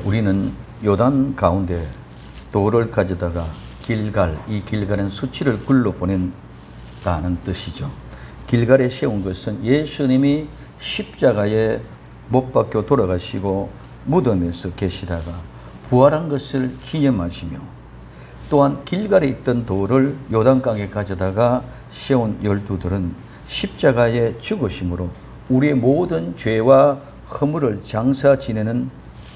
우리는 요단 가운데 돌을 가져다가 길갈, 이 길갈은 수치를 굴러 보낸다는 뜻이죠. 길갈에 세운 것은 예수님이 십자가에 못 박혀 돌아가시고 무덤에서 계시다가 부활한 것을 기념하시며, 또한 길갈에 있던 돌을 요단강에 가져다가 세운 12들은 십자가에 죽으심으로 우리의 모든 죄와 허물을 장사 지내는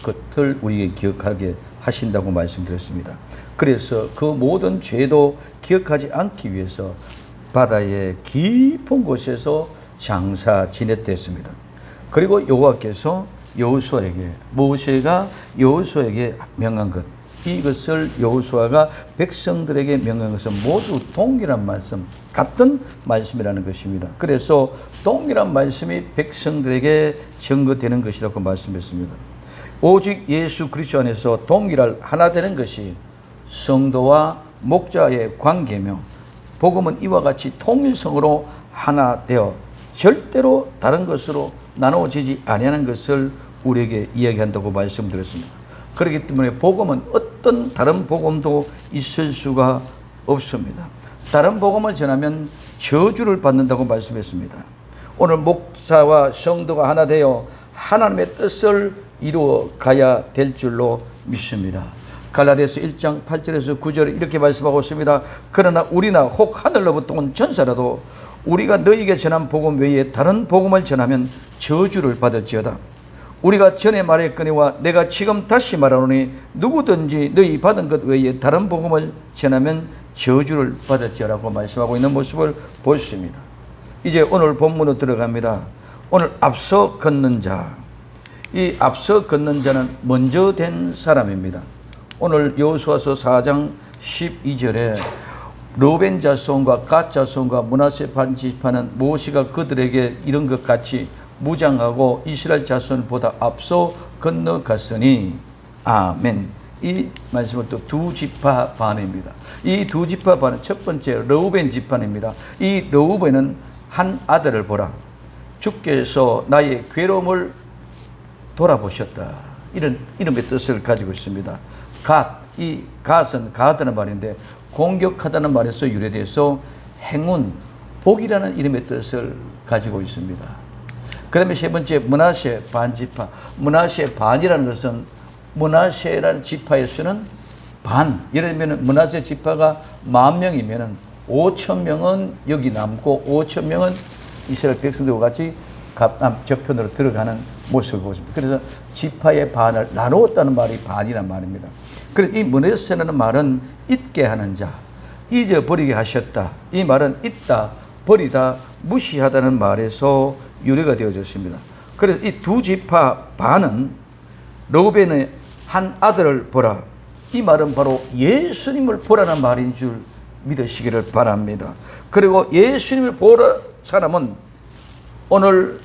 것을 우리에게 기억하게 하신다고 말씀드렸습니다. 그래서 그 모든 죄도 기억하지 않기 위해서 바다의 깊은 곳에서 장사 지냈댔습니다. 그리고 여호와께서 여호수아에게, 모세가 여호수아에게 명한 것, 이것을 여호수아가 백성들에게 명한 것은 모두 동일한 말씀, 같은 말씀이라는 것입니다. 그래서 동일한 말씀이 백성들에게 증거되는 것이라고 말씀했습니다. 오직 예수 그리스도 안에서 동일할 하나 되는 것이 성도와 목자의 관계며, 복음은 이와 같이 통일성으로 하나 되어 절대로 다른 것으로 나누어지지 아니하는 것을 우리에게 이야기한다고 말씀드렸습니다. 그렇기 때문에 복음은 어떤 다른 복음도 있을 수가 없습니다. 다른 복음을 전하면 저주를 받는다고 말씀했습니다. 오늘 목사와 성도가 하나 되어 하나님의 뜻을 이루어 가야 될 줄로 믿습니다. 갈라디아서 1장 8절에서 9절에 이렇게 말씀하고 있습니다. 그러나 우리나 혹 하늘로부터 온 천사라도 우리가 너희에게 전한 복음 외에 다른 복음을 전하면 저주를 받을지어다. 우리가 전에 말했거니와 내가 지금 다시 말하노니 누구든지 너희 받은 것 외에 다른 복음을 전하면 저주를 받을지어라고 말씀하고 있는 모습을 보십니다. 이제 오늘 본문으로 들어갑니다. 오늘 앞서 걷는 자, 이 앞서 걷는 자는 먼저 된 사람입니다. 오늘 여호수아서 4장 12절에 르벤 자손과 갓 자손과 므낫세 반 지파는 모세가 그들에게 이런 것 같이 무장하고 이스라엘 자손보다 앞서 건너갔으니 아멘. 이 말씀은 또 두 지파 반입니다. 이 두 지파 반은 첫 번째 르우벤 지파입니다. 이 르우벤은 한 아들을 보라, 주께서 나의 괴로움을 돌아보셨다, 이런 이름의 뜻을 가지고 있습니다. 갓, 이 갓은 가하다는 말인데 공격하다는 말에서 유래돼서 행운, 복이라는 이름의 뜻을 가지고 있습니다. 그 다음에 세 번째 므낫세 반지파. 므낫세 반이라는 것은 므낫세라는 지파에서는 반, 예를 들면 므낫세 지파가 10,000명이면 5,000명은 여기 남고 5,000명은 이스라엘 백성들과 같이 저편으로 들어가는 모습을 보십니다. 그래서 지파의 반을 나누었다는 말이 반이란 말입니다. 그래서 이 므낫세라는 말은 잊게 하는 자, 잊어버리게 하셨다, 이 말은 잊다, 버리다, 무시하다는 말에서 유래가 되어졌습니다. 그래서 이 두 지파 반은 르우벤의 한 아들을 보라, 이 말은 바로 예수님을 보라는 말인 줄 믿으시기를 바랍니다. 그리고 예수님을 보라 사람은 오늘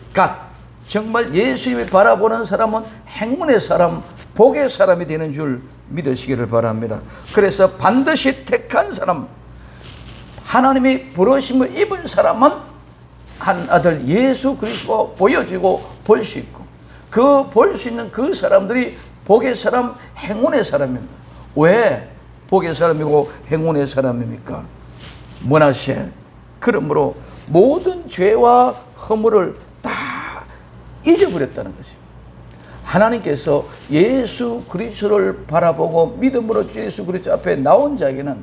정말 예수님을 바라보는 사람은 행운의 사람, 복의 사람이 되는 줄 믿으시기를 바랍니다. 그래서 반드시 택한 사람, 하나님의 부르심을 입은 사람은 한 아들 예수 그리스도가 보여지고 볼 수 있고, 그 볼 수 있는 그 사람들이 복의 사람, 행운의 사람입니다. 왜 복의 사람이고 행운의 사람입니까? 므낫세, 그러므로 모든 죄와 허물을 다 잊어버렸다는 것입니다. 하나님께서 예수 그리스도를 바라보고 믿음으로 예수 그리스도 앞에 나온 자에게는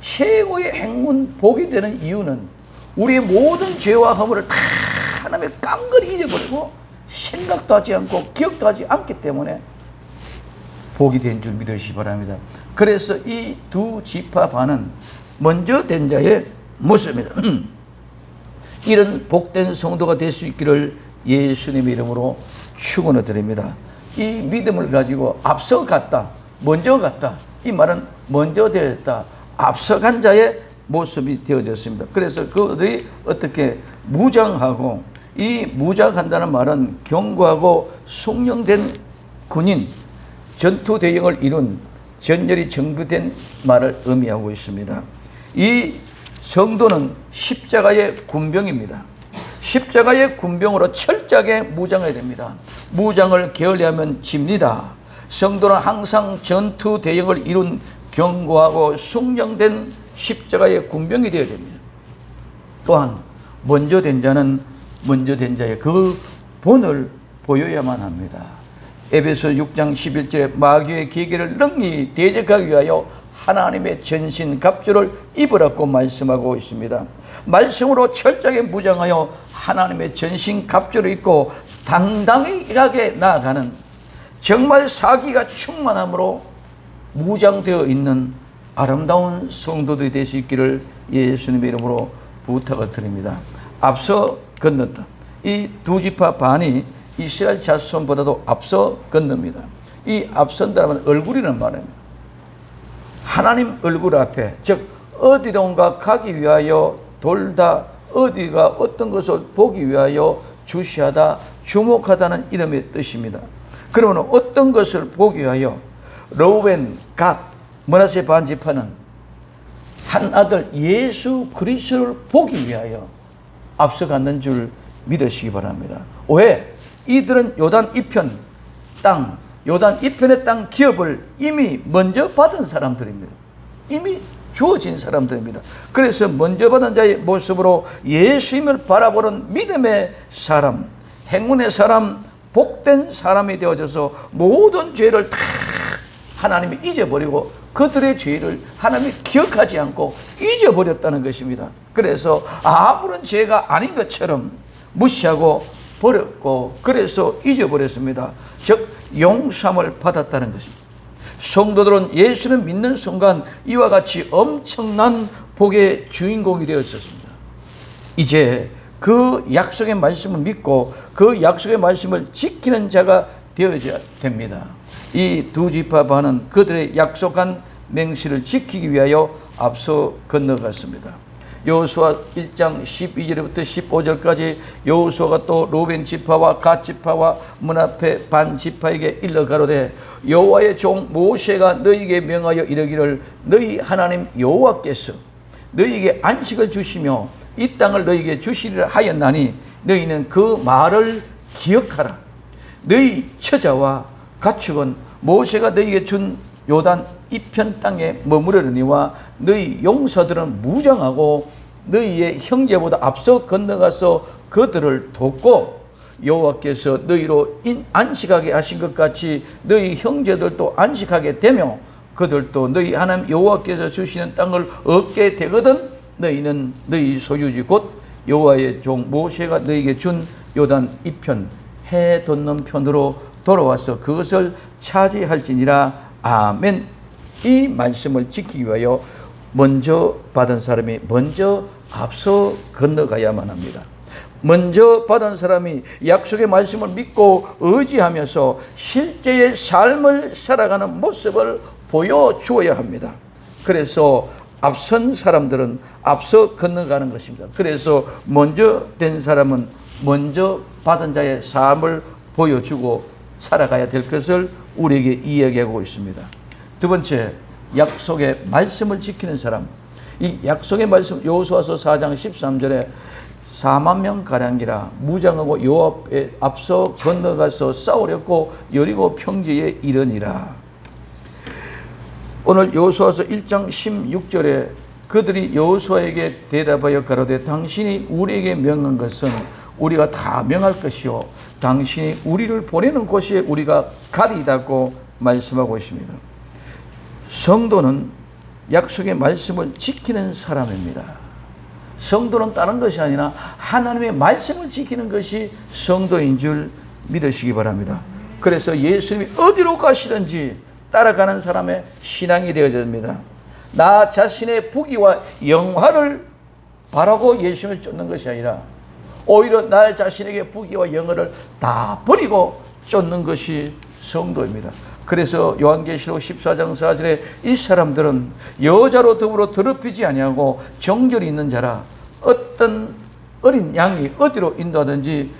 최고의 행운, 복이 되는 이유는 우리의 모든 죄와 허물을 다 하나님의 깡그리 잊어버리고 생각도 하지 않고 기억도 하지 않기 때문에 복이 된 줄 믿으시기 바랍니다. 그래서 이 두 지파 반은 먼저 된 자의 모습입니다. 이런 복된 성도가 될 수 있기를 예수님의 이름으로 축원을 드립니다. 이 믿음을 가지고 앞서갔다, 먼저 갔다, 이 말은 먼저 되었다, 앞서간 자의 모습이 되어졌습니다. 그래서 그들이 어떻게 무장하고, 이 무장한다는 말은 견고하고 숙련된 군인, 전투 대형을 이룬 전열이 정비된 말을 의미하고 있습니다. 이 성도는 십자가의 군병입니다. 십자가의 군병으로 철저하게 무장해야 됩니다. 무장을 게을리하면 집니다. 성도는 항상 전투 대역을 이룬 견고하고 숙련된 십자가의 군병이 되어야 됩니다. 또한 먼저 된 자는 먼저 된 자의 그 본을 보여야만 합니다. 에베소 6장 11절에 마귀의 계계를 능히 대적하기 위하여 하나님의 전신 갑주를 입으라고 말씀하고 있습니다. 말씀으로 철저하게 무장하여 하나님의 전신 갑주를 입고 당당하게 나아가는 정말 사기가 충만함으로 무장되어 있는 아름다운 성도들이 될 수 있기를 예수님의 이름으로 부탁을 드립니다. 앞서 건넜다. 이 두 지파 반이 이스라엘 자손보다도 앞서 건넙니다. 이 앞선다는 얼굴이라는 말입니다. 하나님 얼굴 앞에, 즉 어디론가 가기 위하여 돌다, 어디가 어떤 것을 보기 위하여 주시하다, 주목하다는 이름의 뜻입니다. 그러면 어떤 것을 보기 위하여 르우벤, 갓, 므낫세 반지파는 한 아들 예수 그리스도를 보기 위하여 앞서갔는 줄 믿으시기 바랍니다. 왜? 이들은 요단 이편 땅, 요단 이편의 땅 기업을 이미 먼저 받은 사람들입니다. 이미 주어진 사람들입니다. 그래서 먼저 받은 자의 모습으로 예수님을 바라보는 믿음의 사람, 행운의 사람, 복된 사람이 되어져서 모든 죄를 다 하나님이 잊어버리고 그들의 죄를 하나님이 기억하지 않고 잊어버렸다는 것입니다. 그래서 아무런 죄가 아닌 것처럼 무시하고 버렸고, 그래서 잊어버렸습니다. 즉 용서함을 받았다는 것입니다. 성도들은 예수를 믿는 순간 이와 같이 엄청난 복의 주인공이 되었습니다. 이제 그 약속의 말씀을 믿고 그 약속의 말씀을 지키는 자가 되어야 됩니다. 이 두 지파 반은 그들의 약속한 맹세를 지키기 위하여 앞서 건너갔습니다. 여호수아 1장 12절부터 15절까지 여호수아가 또 르우벤 지파와 갓 지파와 므낫세 반 지파에게 일러 가로되 여호와의 종 모세가 너희에게 명하여 이르기를 너희 하나님 여호와께서 너희에게 안식을 주시며 이 땅을 너희에게 주시리라 하였나니 너희는 그 말을 기억하라. 너희 처자와 가축은 모세가 너희에게 준 요단 이편 땅에 머무르려니와 너희 용사들은 무장하고 너희의 형제보다 앞서 건너가서 그들을 돕고 여호와께서 너희로 안식하게 하신 것 같이 너희 형제들도 안식하게 되며 그들도 너희 하나님 여호와께서 주시는 땅을 얻게 되거든 너희는 너희 소유지 곧 여호와의 종 모세가 너희에게 준 요단 이편 해 돋는 편으로 돌아와서 그것을 차지할지니라. 아멘. 이 말씀을 지키기 위하여 먼저 받은 사람이 먼저 앞서 건너가야만 합니다. 먼저 받은 사람이 약속의 말씀을 믿고 의지하면서 실제의 삶을 살아가는 모습을 보여주어야 합니다. 그래서 앞선 사람들은 앞서 건너가는 것입니다. 그래서 먼저 된 사람은 먼저 받은 자의 삶을 보여주고 살아가야 될 것을 우리에게 이야기하고 있습니다. 두 번째, 약속의 말씀을 지키는 사람. 이 약속의 말씀, 여호수아서 4장 13절에 4만 명가량이라 무장하고 여호와에 앞서 건너가서 싸우렸고 여리고 평지에 이르니라. 오늘 여호수아서 1장 16절에 그들이 여호수아에게 대답하여 가로되 당신이 우리에게 명한 것은 우리가 다 명할 것이요 당신이 우리를 보내는 곳에 우리가 가리다고 말씀하고 있습니다. 성도는 약속의 말씀을 지키는 사람입니다. 성도는 다른 것이 아니라 하나님의 말씀을 지키는 것이 성도인 줄 믿으시기 바랍니다. 그래서 예수님이 어디로 가시든지 따라가는 사람의 신앙이 되어집니다. 나 자신의 부귀와 영화를 바라고 예수님을 쫓는 것이 아니라 오히려 나 자신에게 부귀와 영화를 다 버리고 쫓는 것이 성도입니다. 그래서 요한계시록 14장 4절에 이 사람들은 여자로 더불어 더럽히지 아니하고 정결이 있는 자라 어떤 어린 양이 어디로 인도하든지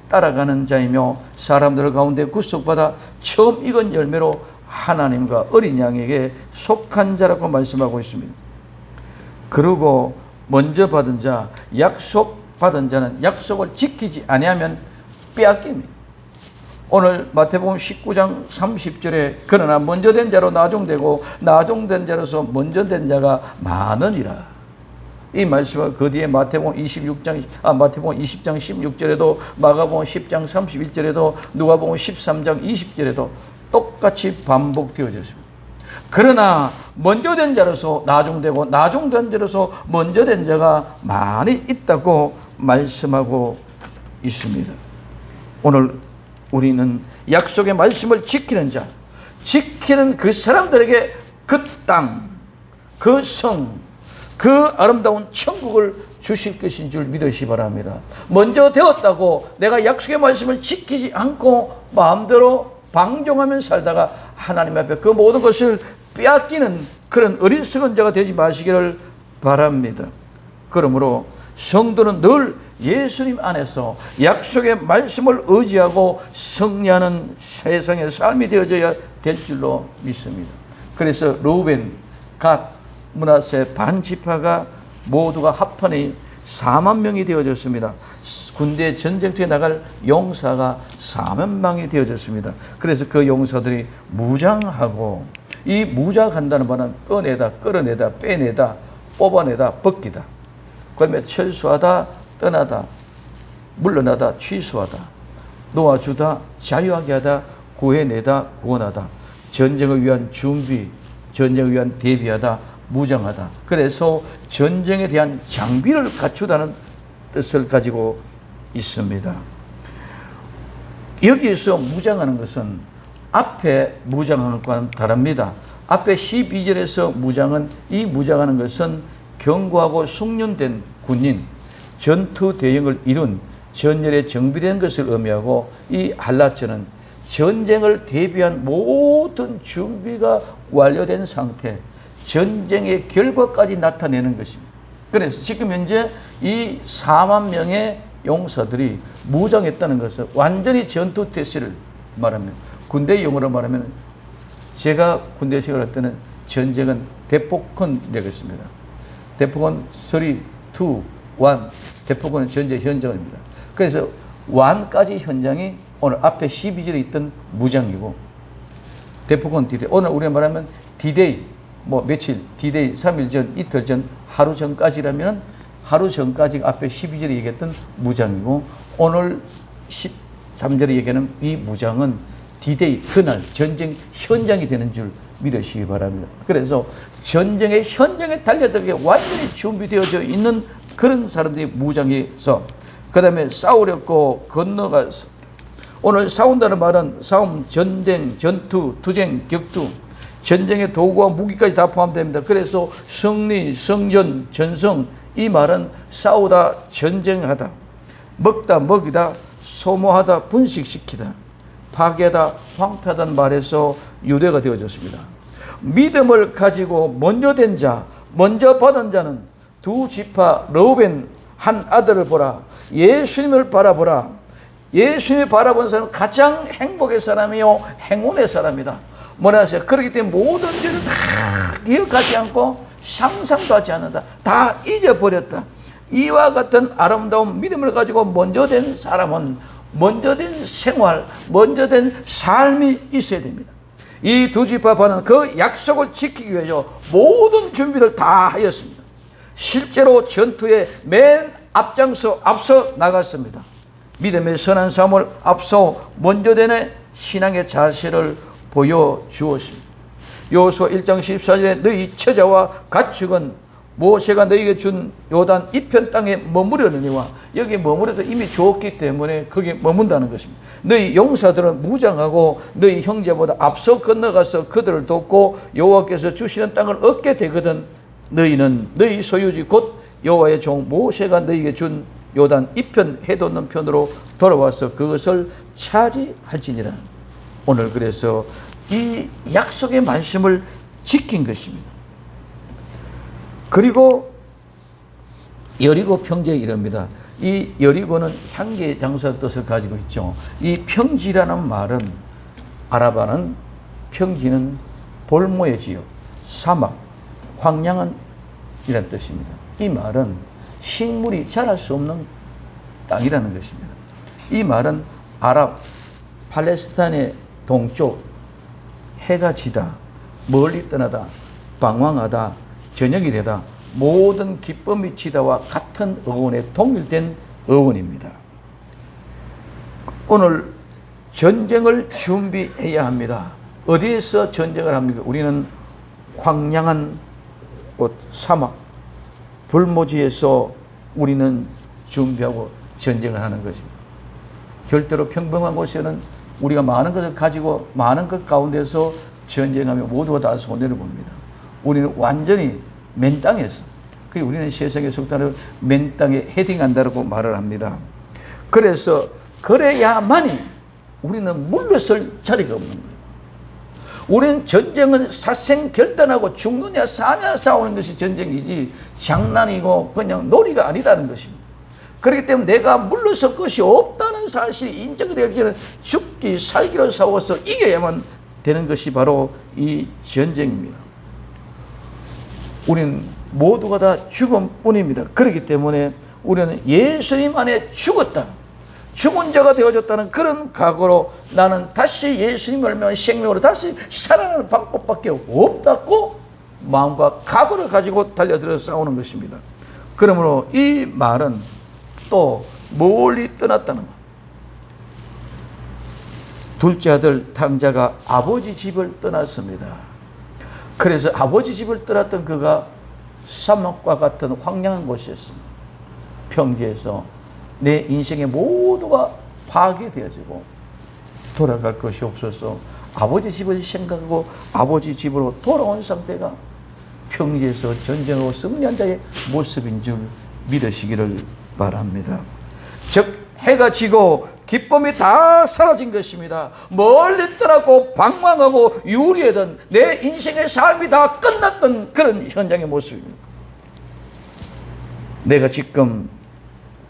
따라가는 자이며 사람들 가운데 구속받아 처음 익은 열매로 하나님과 어린 양에게 속한 자라고 말씀하고 있습니다. 그리고 먼저 받은 자, 약속 받은 자는 약속을 지키지 아니하면 빼앗깁니다. 오늘 마태복음 19장 30절에 그러나 먼저 된 자로 나중되고 나중된 자로서 먼저 된 자가 많으니라. 이 말씀을 그 뒤에 마태복음 20장 16절에도 마가복음 10장 31절에도 누가복음 13장 20절에도 똑같이 반복되어졌습니다. 그러나 먼저 된 자로서 나중되고 나중된 자로서 먼저 된 자가 많이 있다고 말씀하고 있습니다. 오늘 우리는 약속의 말씀을 지키는 자, 지키는 그 사람들에게 그 땅, 그 성, 그 아름다운 천국을 주실 것인 줄 믿으시 바랍니다. 먼저 되었다고 내가 약속의 말씀을 지키지 않고 마음대로 방종하며 살다가 하나님 앞에 그 모든 것을 빼앗기는 그런 어리석은 자가 되지 마시기를 바랍니다. 그러므로 성도는 늘 예수님 안에서 약속의 말씀을 의지하고 승리하는 세상의 삶이 되어져야 될 줄로 믿습니다. 그래서 르우벤, 갓, 므낫세 반지파가 모두가 합하니 4만 명이 되어졌습니다. 군대 전쟁터에 나갈 용사가 4만 명이 되어졌습니다. 그래서 그 용사들이 무장하고, 이 무장한다는 말은 꺼내다, 끌어내다, 빼내다, 뽑아내다, 벗기다. 그다음에 철수하다, 떠나다, 물러나다, 취소하다, 놓아주다, 자유하게 하다, 구해내다, 구원하다, 전쟁을 위한 준비, 전쟁을 위한 대비하다, 무장하다. 그래서 전쟁에 대한 장비를 갖추다는 뜻을 가지고 있습니다. 여기에서 무장하는 것은 앞에 무장하는 것과는 다릅니다. 앞에 12절에서 무장은, 이 무장하는 것은 견고하고 숙련된 군인, 전투 대형을 이룬 전열에 정비된 것을 의미하고, 이 할라처는 전쟁을 대비한 모든 준비가 완료된 상태, 전쟁의 결과까지 나타내는 것입니다. 그래서 지금 현재 이 4만 명의 용사들이 무장했다는 것은 완전히 전투 태세를 말합니다. 군대 용어로 말하면, 제가 군대 생활할 때는 전쟁은 대폭헌 되겠습니다. 대폭헌 3, 2, 1, 대폭헌은 전쟁 현장입니다. 그래서 완까지 현장이 오늘 앞에 12절에 있던 무장이고, 대폭헌 디데이, 오늘 우리가 말하면 디데이, 며칠, 디데이 3일 전, 이틀 전, 하루 전까지라면 하루 전까지 앞에 12절에 얘기했던 무장이고, 오늘 13절에 얘기하는 이 무장은 디데이, 그날 전쟁 현장이 되는 줄 믿으시기 바랍니다. 그래서 전쟁의 현장에 달려들게 완전히 준비되어져 있는 그런 사람들이 무장해서, 그 다음에 싸우려고 건너가서, 오늘 싸운다는 말은 싸움, 전쟁, 전투, 투쟁, 격투, 전쟁의 도구와 무기까지 다 포함됩니다. 그래서 승리, 성전, 전성, 이 말은 싸우다, 전쟁하다, 먹다, 먹이다, 소모하다, 분식시키다, 파괴하다, 황폐하다는 말에서 유래가 되어졌습니다. 믿음을 가지고 먼저 된 자, 먼저 받은 자는 두 지파 르우벤 한 아들을 보라, 예수님을 바라보라. 예수님을 바라본 사람은 가장 행복의 사람이요 행운의 사람이다. 뭐라 하세요? 그렇기 때문에 모든 죄를 다 기억하지 않고 상상도 하지 않는다. 다 잊어버렸다. 이와 같은 아름다운 믿음을 가지고 먼저 된 사람은 먼저 된 생활, 먼저 된 삶이 있어야 됩니다. 이 두 지파파는 그 약속을 지키기 위해서 모든 준비를 다 하였습니다. 실제로 전투에 맨 앞서 나갔습니다. 믿음의 선한 삶을 앞서 먼저 되는 신앙의 자세를 보여주었습니다. 여호수아 1장 14절에 너희 처자와 가축은 모세가 너희에게 준 요단 이편 땅에 머무르느니와, 여기 머무르도 이미 좋기 때문에 거기 머문다는 것입니다. 너희 용사들은 무장하고 너희 형제보다 앞서 건너가서 그들을 돕고 여호와께서 주시는 땅을 얻게 되거든 너희는 너희 소유지 곧 여호와의 종 모세가 너희에게 준 요단 이편 해돋는 편으로 돌아와서 그것을 차지할지니라. 오늘 그래서 이 약속의 말씀을 지킨 것입니다. 그리고 여리고 평지에 이릅니다. 이 여리고는 향기의 장소의 뜻을 가지고 있죠. 이 평지라는 말은, 아랍어는 평지는 볼모의 지역, 사막, 황량한 이란 뜻입니다. 이 말은 식물이 자랄 수 없는 땅이라는 것입니다. 이 말은 아랍 팔레스타인의 동쪽 해가 지다, 멀리 떠나다, 방황하다, 저녁이 되다, 모든 기쁨이 지다와 같은 어원에 동일된 어원입니다. 오늘 전쟁을 준비해야 합니다. 어디에서 전쟁을 합니까? 우리는 황량한 곳, 사막, 불모지에서 우리는 준비하고 전쟁을 하는 것입니다. 절대로 평범한 곳에는 우리가 많은 것을 가지고 많은 것 가운데서 전쟁하며 모두가 다 손해를 봅니다. 우리는 완전히 맨 땅에서, 우리는 세상의 속단을 맨 땅에 헤딩한다고 말을 합니다. 그래서 그래야만이 우리는 물러설 자리가 없는 거예요. 우리는 전쟁은 사생결단하고 죽느냐 사느냐 싸우는 것이 전쟁이지 장난이고 그냥 놀이가 아니다는 것입니다. 그렇기 때문에 내가 물러설 것이 없다는 사실이 인정이 되기 전에 죽기 살기로 싸워서 이겨야만 되는 것이 바로 이 전쟁입니다. 우리는 모두가 다 죽음뿐입니다. 그렇기 때문에 우리는 예수님 안에 죽었다, 죽은 자가 되어졌다는 그런 각오로 나는 다시 예수님을 알면 생명으로 다시 살아나는 방법밖에 없다고 마음과 각오를 가지고 달려들어 싸우는 것입니다. 그러므로 이 말은 또 멀리 떠났다는 것. 둘째 아들 탕자가 아버지 집을 떠났습니다. 그래서 아버지 집을 떠났던 그가 사막과 같은 황량한 곳이었습니다. 평지에서 내 인생의 모두가 파괴되어지고 돌아갈 것이 없어서 아버지 집을 생각하고 아버지 집으로 돌아온 상태가 평지에서 전쟁하고 승리한 자의 모습인 줄 믿으시기를 바랍니다. 즉 해가 지고 기쁨이 다 사라진 것입니다. 멀리 떠나고 방황하고 유리하던 내 인생의 삶이 다 끝났던 그런 현장의 모습입니다. 내가 지금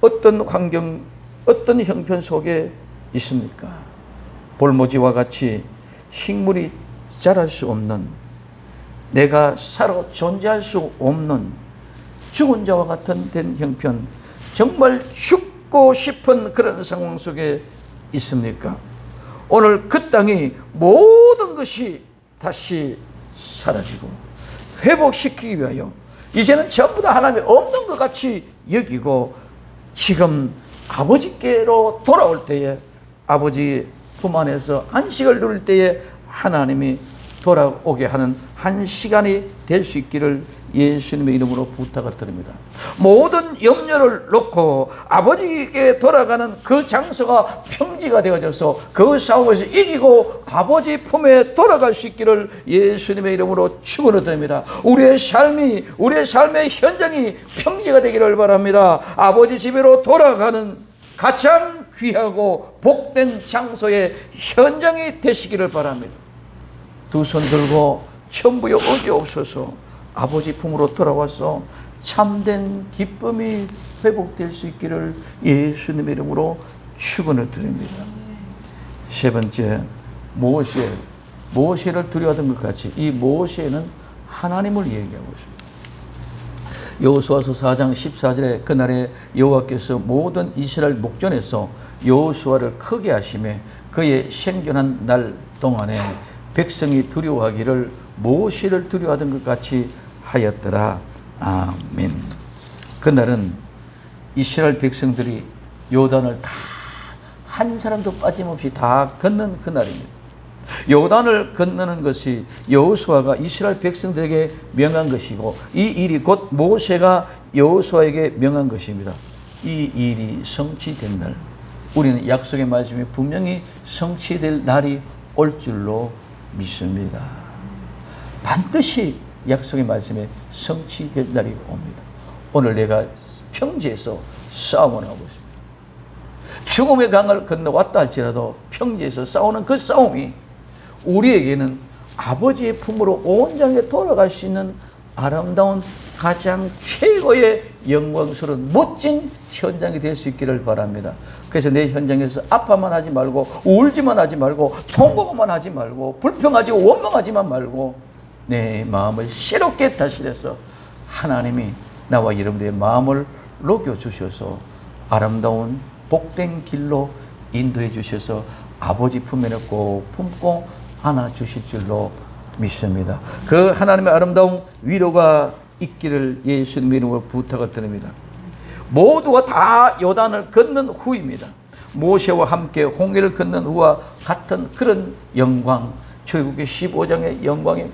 어떤 환경, 어떤 형편 속에 있습니까? 볼모지와 같이 식물이 자랄 수 없는, 내가 살아 존재할 수 없는 죽은 자와 같은 된 형편, 정말 죽고 싶은 그런 상황 속에 있습니까? 오늘 그 땅이 모든 것이 다시 사라지고 회복시키기 위하여 이제는 전부 다 하나님이 없는 것 같이 여기고 지금 아버지께로 돌아올 때에, 아버지 품 안에서 안식을 누릴 때에 하나님이 돌아오게 하는 한 시간이 될 수 있기를 예수님의 이름으로 부탁을 드립니다. 모든 염려를 놓고 아버지께 돌아가는 그 장소가 평지가 되어져서 그 싸움에서 이기고 아버지 품에 돌아갈 수 있기를 예수님의 이름으로 축원을 드립니다. 우리의 삶의 현장이 평지가 되기를 바랍니다. 아버지 집으로 돌아가는 가장 귀하고 복된 장소의 현장이 되시기를 바랍니다. 두 손 들고 천부여 어지옵소서. 아버지 품으로 돌아와서 참된 기쁨이 회복될 수 있기를 예수님의 이름으로 축원을 드립니다. 세 번째, 모세를 두려워하던 것 같이 이 모세는 하나님을 얘기하고 있습니다. 여호수아서 4장 14절에 그날에 여호와께서 모든 이스라엘 목전에서 여호수아를 크게 하시매 그의 생존한 날 동안에 백성이 두려워하기를 모세를 두려워하던 것 같이 하였더라. 아멘. 그날은 이스라엘 백성들이 요단을 다 한 사람도 빠짐없이 다 건넌 그날입니다. 요단을 건너는 것이 여호수아가 이스라엘 백성들에게 명한 것이고 이 일이 곧 모세가 여호수아에게 명한 것입니다. 이 일이 성취된 날, 우리는 약속의 말씀이 분명히 성취될 날이 올 줄로 믿습니다. 반드시 약속의 말씀에 성취될 날이 옵니다. 오늘 내가 평지에서 싸움을 하고 있습니다. 죽음의 강을 건너왔다 할지라도 평지에서 싸우는 그 싸움이 우리에게는 아버지의 품으로 온전히 돌아갈 수 있는 아름다운 가장 최고의 영광스러운 멋진 현장이 될 수 있기를 바랍니다. 그래서 내 현장에서 아파만 하지 말고 울지만 하지 말고 통곡만 하지 말고 불평하지 원망하지만 말고 내 마음을 새롭게 다스려서 하나님이 나와 여러분들의 마음을 녹여주셔서 아름다운 복된 길로 인도해 주셔서 아버지 품에 꼭 품고 안아주실 줄로 믿습니다. 그 하나님의 아름다운 위로가 있기를 예수님 이름으로 부탁을 드립니다. 모두가 다 요단을 건넌 후입니다. 모세와 함께 홍해를 건넌 후와 같은 그런 영광, 출애굽기 15장의 영광의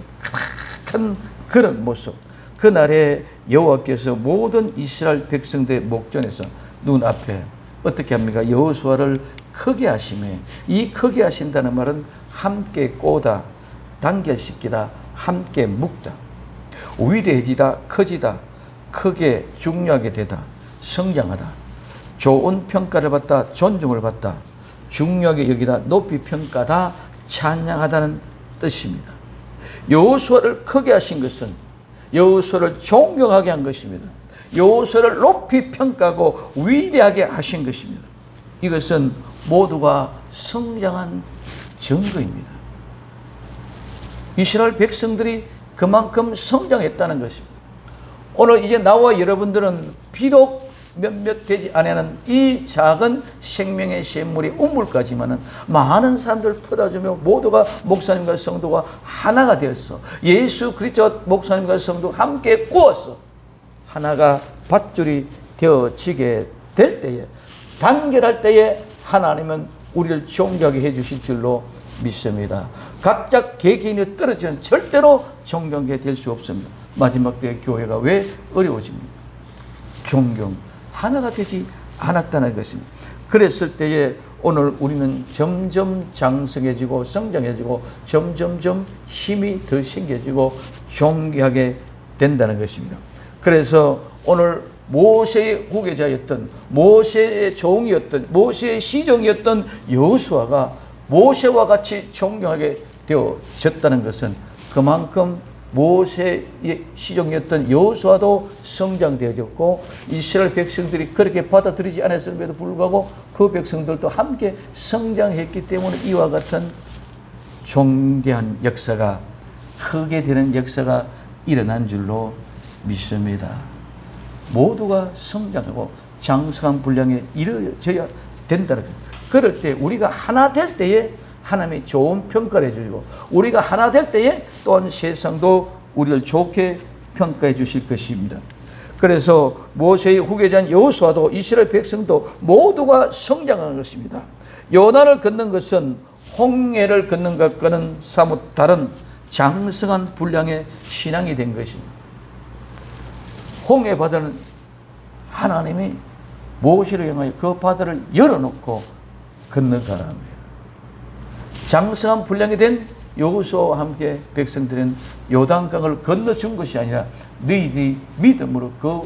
큰 그런 모습. 그날에 여호와께서 모든 이스라엘 백성들의 목전에서 눈앞에 어떻게 합니까? 여호수아를 크게 하시매, 이 크게 하신다는 말은 함께 꼬다, 단결시키다, 함께 묶다, 위대해지다, 커지다, 크게 중요하게 되다, 성장하다, 좋은 평가를 받다, 존중을 받다, 중요하게 여기다, 높이 평가다, 찬양하다는 뜻입니다. 여호수아를 크게 하신 것은 여호수아를 존경하게 한 것입니다. 여호수아를 높이 평가하고 위대하게 하신 것입니다. 이것은 모두가 성장한 증거입니다. 이스라엘 백성들이 그만큼 성장했다는 것입니다. 오늘 이제 나와 여러분들은 비록 몇몇 되지 않는 이 작은 생명의 샘물이 우물까지만은 많은 사람들 퍼다주며 모두가 목사님과 성도가 하나가 되었어. 예수 그리스도 목사님과 성도 함께 꾸어서 하나가 밧줄이 되어지게 될 때에, 단결할 때에 하나님은 우리를 존경하게 해주실 줄로 믿습니다. 각자 개개인이 떨어지는 절대로 존경하게 될 수 없습니다. 마지막 때의 교회가 왜 어려워집니까? 존경, 하나가 되지 않았다는 것입니다. 그랬을 때에 오늘 우리는 점점 장성해지고 성장해지고 점점점 힘이 더 생겨지고 존귀하게 된다는 것입니다. 그래서 오늘 모세의 후계자였던, 모세의 종이었던, 모세의 시종이었던 여호수아가 모세와 같이 존경하게 되어졌다는 것은 그만큼 모세의 시종이었던 여호수아도 성장되어졌고 이스라엘 백성들이 그렇게 받아들이지 않았음에도 불구하고 그 백성들도 함께 성장했기 때문에 이와 같은 존귀한 역사가, 크게 되는 역사가 일어난 줄로 믿습니다. 모두가 성장하고 장성한 분량에 이르러져야 된다는 것. 그럴 때 우리가 하나 될 때에 하나님이 좋은 평가를 해주고 우리가 하나 될 때에 또한 세상도 우리를 좋게 평가해 주실 것입니다. 그래서 모세의 후계자인 여호수아도 이스라엘 백성도 모두가 성장하는 것입니다. 요단을 걷는 것은 홍해를 걷는 것과는 사뭇 다른 장성한 분량의 신앙이 된 것입니다. 홍해 바다는 하나님이 모세를 향하여 그 바다를 열어놓고 건너가라는 거예요. 장성한 분량이 된 여호수아와 함께 백성들은 요단강을 건너준 것이 아니라 너희들이 믿음으로 그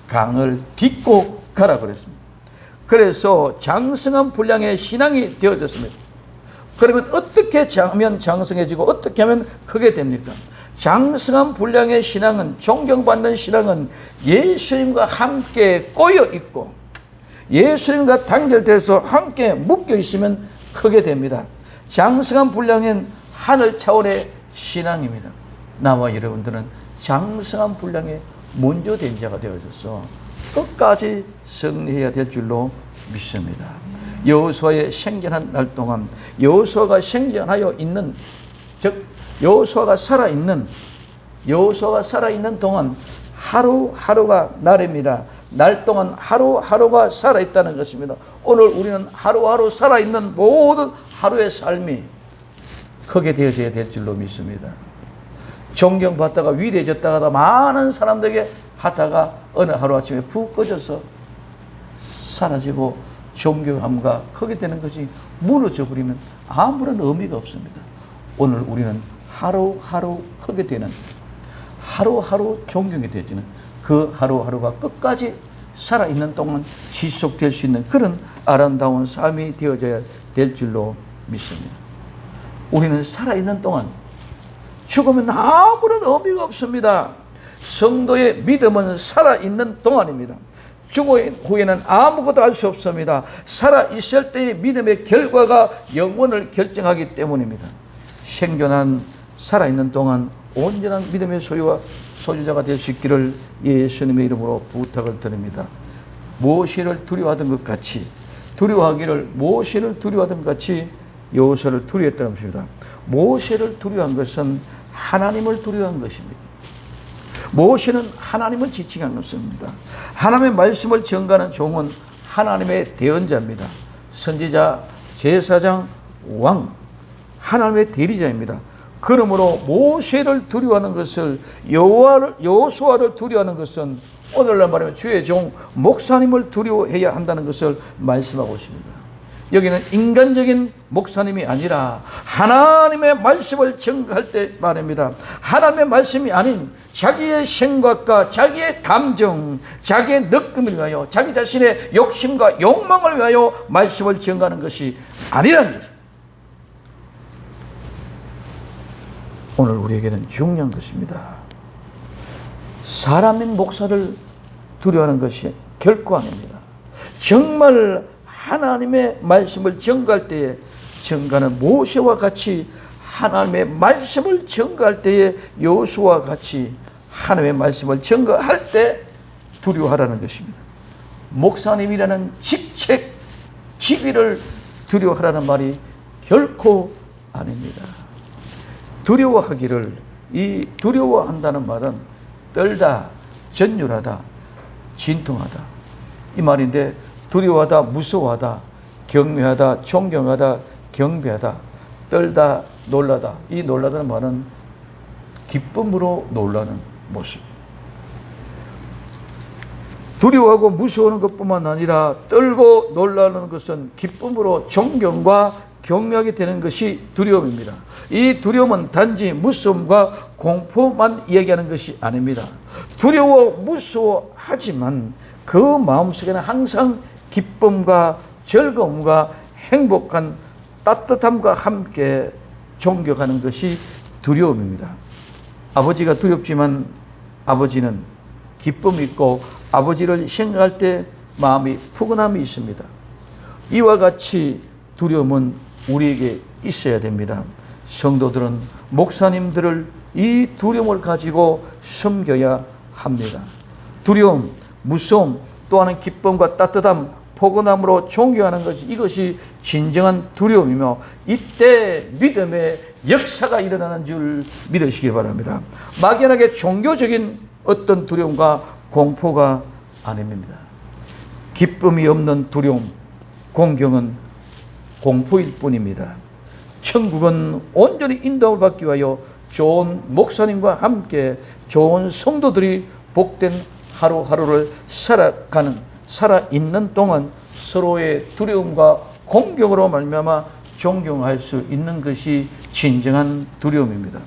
강을 딛고 가라 그랬습니다. 그래서 장성한 분량의 신앙이 되어졌습니다. 그러면 어떻게 하면 장성해지고 어떻게 하면 크게 됩니까? 장성한 분량의 신앙은, 존경받는 신앙은 예수님과 함께 꼬여 있고 예수님과 단결돼서 함께 묶여 있으면 크게 됩니다. 장성한 분량은 하늘 차원의 신앙입니다. 나와 여러분들은 장성한 분량의 먼저 된 자가 되어져서 끝까지 승리해야 될 줄로 믿습니다. 여호수아의 생전한 날 동안 여호수아가 생전하여 있는, 즉 여호수아가 살아있는 동안 하루하루가 날입니다. 날 동안 하루하루가 살아있다는 것입니다. 오늘 우리는 하루하루 살아있는 모든 하루의 삶이 크게 되어져야 될 줄로 믿습니다. 존경받다가 위대해졌다가 많은 사람들에게 하다가 어느 하루아침에 푹 꺼져서 사라지고 존경함과 크게 되는 것이 무너져 버리면 아무런 의미가 없습니다. 오늘 우리는 하루하루 크게 되는, 하루하루 존경이 되어지는 그 하루하루가 끝까지 살아있는 동안 지속될 수 있는 그런 아름다운 삶이 되어져야 될 줄로 믿습니다. 우리는 살아있는 동안 죽으면 아무런 의미가 없습니다. 성도의 믿음은 살아있는 동안입니다. 죽은 후에는 아무것도 할 수 없습니다. 살아있을 때의 믿음의 결과가 영원을 결정하기 때문입니다. 생존한 살아있는 동안 온전한 믿음의 소유자가 될 수 있기를 예수님의 이름으로 부탁을 드립니다. 모세를 두려워하던 것 같이, 모세를 두려워하던 것 같이 여호수아를 두려워했다는 것입니다. 모세를 두려워한 것은 하나님을 두려워한 것입니다. 모세는 하나님을 지칭한 것입니다. 하나님의 말씀을 전가하는 종은 하나님의 대언자입니다. 선지자, 제사장, 왕, 하나님의 대리자입니다. 그러므로 모세를 두려워하는 것을, 여호수아를 두려워하는 것은 오늘날 말하면 주의 종 목사님을 두려워해야 한다는 것을 말씀하고 있습니다. 여기는 인간적인 목사님이 아니라 하나님의 말씀을 전가할 때 말입니다. 하나님의 말씀이 아닌 자기의 생각과 자기의 감정, 자기의 느낌을 위하여, 자기 자신의 욕심과 욕망을 위하여 말씀을 전가하는 것이 아니라는 것입니다. 오늘 우리에게는 중요한 것입니다. 사람인 목사를 두려워하는 것이 결코 아닙니다. 정말 하나님의 말씀을 전가할 때에, 전가는 모세와 같이 하나님의 말씀을 전가할 때에 여호수아와 같이 하나님의 말씀을 전가할 때 두려워하라는 것입니다. 목사님이라는 직책, 직위를 두려워하라는 말이 결코 아닙니다. 두려워하기를, 이 두려워한다는 말은 떨다, 전율하다, 진통하다 이 말인데, 두려워하다, 무서워하다, 경외하다, 존경하다, 경배하다, 떨다, 놀라다. 이 놀라다는 말은 기쁨으로 놀라는 모습. 두려워하고 무서워하는 것뿐만 아니라 떨고 놀라는 것은 기쁨으로 존경과 경외하게 되는 것이 두려움입니다. 이 두려움은 단지 무서움과 공포만 얘기하는 것이 아닙니다. 두려워 무서워하지만 그 마음속에는 항상 기쁨과 즐거움과 행복한 따뜻함과 함께 존경하는 것이 두려움입니다. 아버지가 두렵지만 아버지는 기쁨이 있고, 아버지를 생각할 때 마음이 푸근함이 있습니다. 이와 같이 두려움은 우리에게 있어야 됩니다. 성도들은 목사님들을 이 두려움을 가지고 섬겨야 합니다. 두려움, 무서움, 또한 기쁨과 따뜻함, 포근함으로 존경하는 것이, 이것이 진정한 두려움이며, 이때 믿음의 역사가 일어나는 줄 믿으시기 바랍니다. 막연하게 종교적인 어떤 두려움과 공포가 아닙니다. 기쁨이 없는 두려움, 공경은 공포일 뿐입니다. 천국은 온전히 인도함을 받기 위하여 좋은 목사님과 함께 좋은 성도들이 복된 하루하루를 살아있는 동안 서로의 두려움과 공경으로 말미암아 존경할 수 있는 것이 진정한 두려움입니다.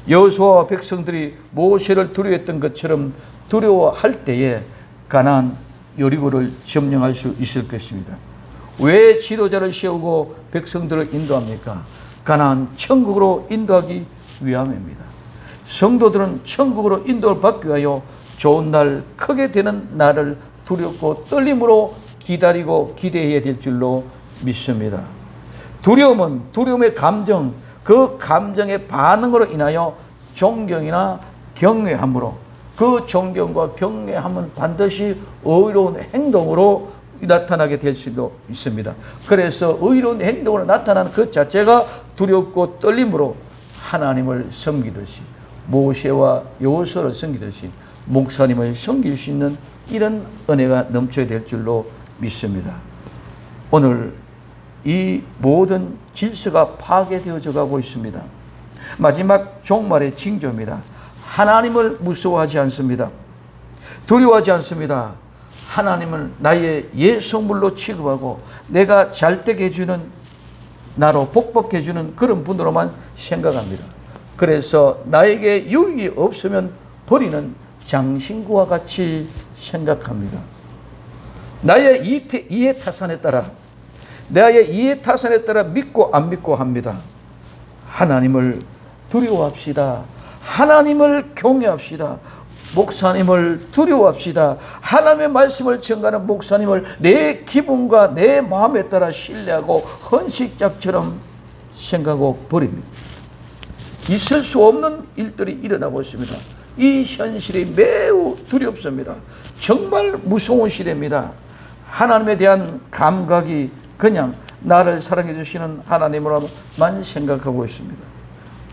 여호수아와 백성들이 모세를 두려워했던 것처럼 두려워할 때에 가나안 여리고를 점령할 수 있을 것입니다. 왜 지도자를 세우고 백성들을 인도합니까? 가나안 천국으로 인도하기 위함입니다. 성도들은 천국으로 인도를 받기 위하여 좋은 날, 크게 되는 날을 두렵고 떨림으로 기다리고 기대해야 될 줄로 믿습니다. 두려움은 두려움의 감정, 그 감정의 반응으로 인하여 존경이나 경외함으로, 그 존경과 경외함은 반드시 의로운 행동으로 나타나게 될 수도 있습니다. 그래서 의로운 행동으로 나타나는 그 자체가 두렵고 떨림으로 하나님을 섬기듯이, 모세와 여호수아를 섬기듯이 목사님을 섬길 수 있는 이런 은혜가 넘쳐야 될 줄로 믿습니다. 오늘 이 모든 질서가 파괴되어져 가고 있습니다. 마지막 종말의 징조입니다. 하나님을 무서워하지 않습니다. 두려워하지 않습니다. 하나님을 나의 예속물로 취급하고 내가 잘되게 해주는, 나로 복복해 주는 그런 분으로만 생각합니다. 그래서 나에게 유익이 없으면 버리는 장신구와 같이 생각합니다. 나의 이해 타산에 따라, 나의 이해 타산에 따라 믿고 안 믿고 합니다. 하나님을 두려워합시다. 하나님을 경외합시다. 목사님을 두려워합시다. 하나님의 말씀을 전가하는 목사님을 내 기분과 내 마음에 따라 신뢰하고 헌식짝처럼 생각하고 버립니다. 있을 수 없는 일들이 일어나고 있습니다. 이 현실이 매우 두렵습니다. 정말 무서운 시대입니다. 하나님에 대한 감각이 그냥 나를 사랑해 주시는 하나님으로만 생각하고 있습니다.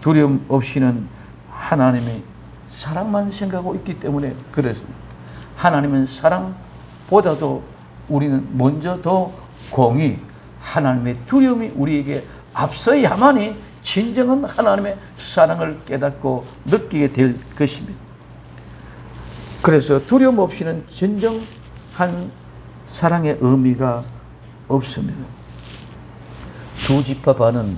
두려움 없이는 하나님의 사랑만 생각하고 있기 때문에 그렇습니다. 하나님은 사랑보다도 우리는 먼저 더 공의, 하나님의 두려움이 우리에게 앞서야만이 진정한 하나님의 사랑을 깨닫고 느끼게 될 것입니다. 그래서 두려움 없이는 진정한 사랑의 의미가 없습니다. 두 지파 반은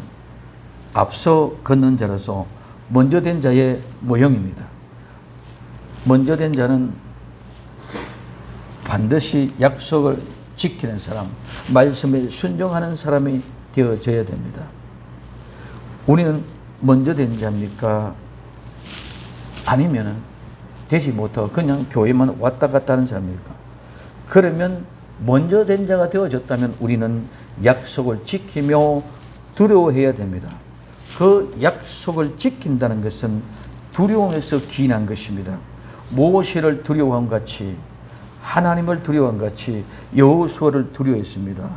앞서 걷는 자로서 먼저 된 자의 모형입니다. 먼저 된 자는 반드시 약속을 지키는 사람, 말씀에 순종하는 사람이 되어져야 됩니다. 우리는 먼저 된 자입니까? 아니면 되지 못하고 그냥 교회만 왔다 갔다 하는 사람입니까? 그러면 먼저 된 자가 되어졌다면 우리는 약속을 지키며 두려워해야 됩니다. 그 약속을 지킨다는 것은 두려움에서 기인한 것입니다. 모세를 두려워한 같이, 하나님을 두려워한 같이 여호수아를 두려워했습니다.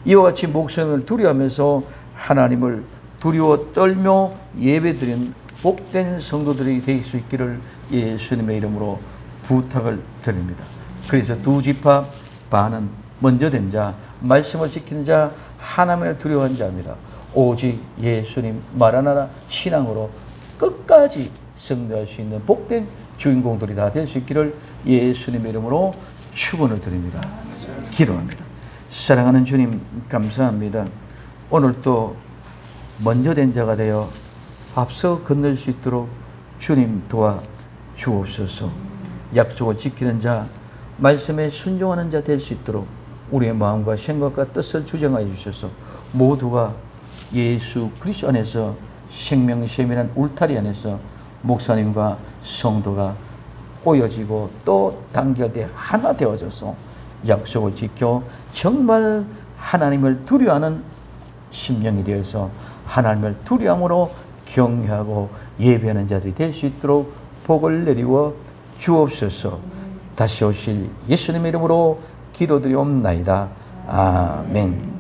이와 같이 목숨을 두려워하면서 하나님을 두려워 떨며 예배드린 복된 성도들이 될 수 있기를 예수님의 이름으로 부탁을 드립니다. 그래서 두 지파 반은 먼저 된 자, 말씀을 지키는 자, 하나님을 두려워한 자입니다. 오직 예수님 마라나라 신앙으로 끝까지 승리할 수 있는 복된 주인공들이 다 될 수 있기를 예수님의 이름으로 축원을 드립니다. 기도합니다. 사랑하는 주님 감사합니다. 오늘 또 먼저 된 자가 되어 앞서 건널 수 있도록 주님 도와 주옵소서. 약속을 지키는 자, 말씀에 순종하는 자 될 수 있도록 우리의 마음과 생각과 뜻을 주장하여 주셔서 모두가 예수 그리스도 안에서 생명샘이란 울타리 안에서 목사님과 성도가 꼬여지고 또 단결돼 하나 되어져서 약속을 지켜 정말 하나님을 두려워하는 심령이 되어서 하나님을 두려움으로 경외하고 예배하는 자들이 될 수 있도록 복을 내리워 주옵소서. 다시 오실 예수님의 이름으로 기도드리옵나이다. 아멘.